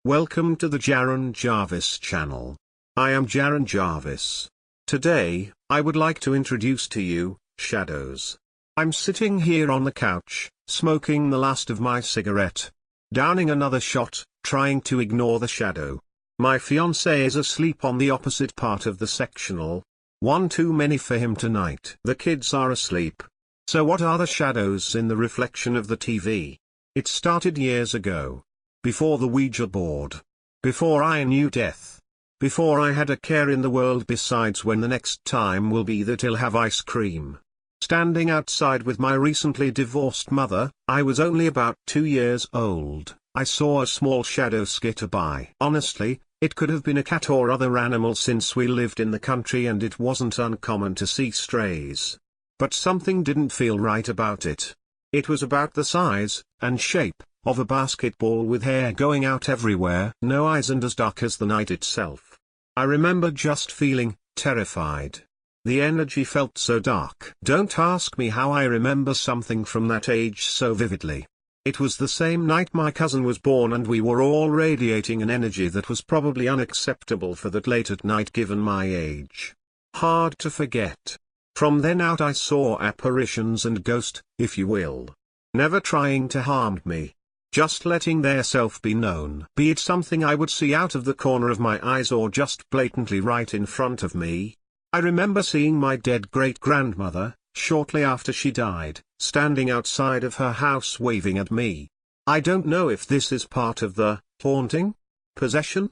Welcome to the Jaron Jarvis channel. I am Jaron Jarvis. Today, I would like to introduce to you, shadows. I'm sitting here on the couch, smoking the last of my cigarette. Downing another shot, trying to ignore the shadow. My fiancé is asleep on the opposite part of the sectional. One too many for him tonight. The kids are asleep. So what are the shadows in the reflection of the TV? It started years ago. Before the Ouija board. Before I knew death. Before I had a care in the world besides when the next time will be that I'll have ice cream. Standing outside with my recently divorced mother, I was only about 2 years old, I saw a small shadow skitter by. Honestly, it could have been a cat or other animal since we lived in the country and it wasn't uncommon to see strays. But something didn't feel right about it. It was about the size, and shape, of a basketball with hair going out everywhere, no eyes and as dark as the night itself. I remember just feeling terrified. The energy felt so dark. Don't ask me how I remember something from that age so vividly. It was the same night my cousin was born and we were all radiating an energy that was probably unacceptable for that late at night given my age. Hard to forget. From then out I saw apparitions and ghosts, if you will. Never trying to harm me. Just letting their self be known. Be it something I would see out of the corner of my eyes or just blatantly right in front of me. I remember seeing my dead great-grandmother, shortly after she died, standing outside of her house waving at me. I don't know if this is part of the haunting? Possession?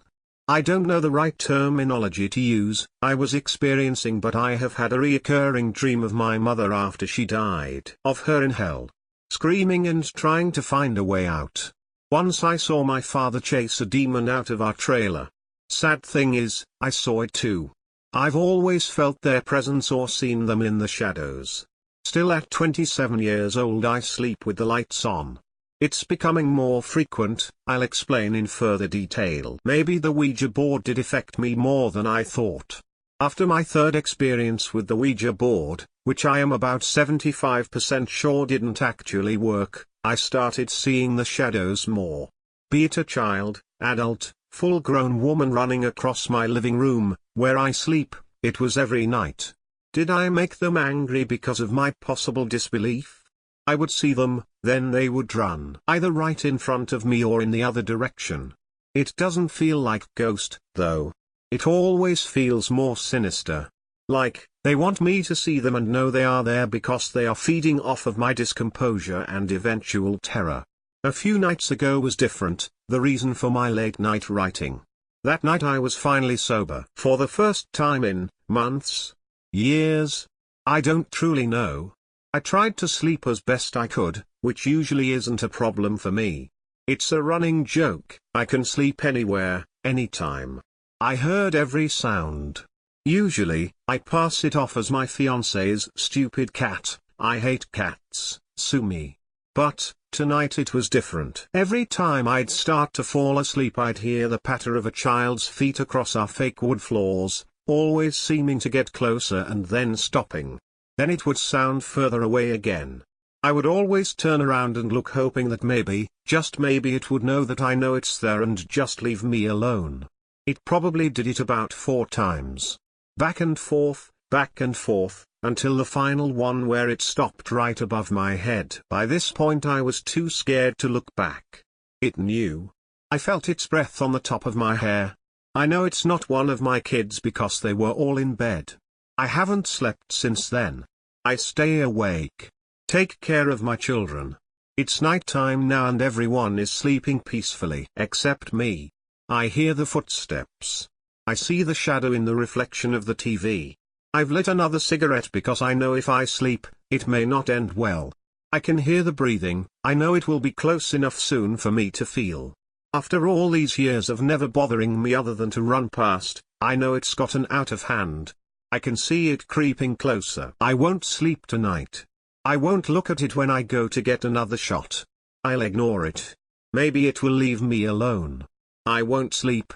I don't know the right terminology to use. I was experiencing, but I have had a reoccurring dream of my mother after she died. Of her in hell. Screaming and trying to find a way out. Once I saw my father chase a demon out of our trailer. Sad thing is, I saw it too. I've always felt their presence or seen them in the shadows. Still at 27 years old I sleep with the lights on. It's becoming more frequent, I'll explain in further detail. Maybe the Ouija board did affect me more than I thought. After my third experience with the Ouija board, which I am about 75% sure didn't actually work, I started seeing the shadows more. Be it a child, adult, full-grown woman running across my living room, where I sleep, it was every night. Did I make them angry because of my possible disbelief? I would see them, then they would run either right in front of me or in the other direction. It doesn't feel like ghost, though. It always feels more sinister. Like, they want me to see them and know they are there because they are feeding off of my discomposure and eventual terror. A few nights ago was different, the reason for my late night writing. That night I was finally sober. For the first time in months? Years? I don't truly know. I tried to sleep as best I could, which usually isn't a problem for me. It's a running joke. I can sleep anywhere, anytime. I heard every sound. Usually, I pass it off as my fiancé's stupid cat, I hate cats, sue me. But, tonight it was different. Every time I'd start to fall asleep I'd hear the patter of a child's feet across our fake wood floors, always seeming to get closer and then stopping. Then it would sound further away again. I would always turn around and look hoping that maybe, just maybe it would know that I know it's there and just leave me alone. It probably did it about 4 times. Back and forth, until the final one where it stopped right above my head. By this point I was too scared to look back. It knew. I felt its breath on the top of my hair. I know it's not one of my kids because they were all in bed. I haven't slept since then. I stay awake. Take care of my children. It's nighttime now and everyone is sleeping peacefully except me. I hear the footsteps. I see the shadow in the reflection of the TV. I've lit another cigarette because I know if I sleep, it may not end well. I can hear the breathing, I know it will be close enough soon for me to feel. After all these years of never bothering me other than to run past, I know it's gotten out of hand. I can see it creeping closer. I won't sleep tonight. I won't look at it when I go to get another shot. I'll ignore it. Maybe it will leave me alone. I won't sleep.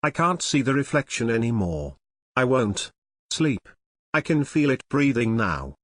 I can't see the reflection anymore. I won't sleep. I can feel it breathing now.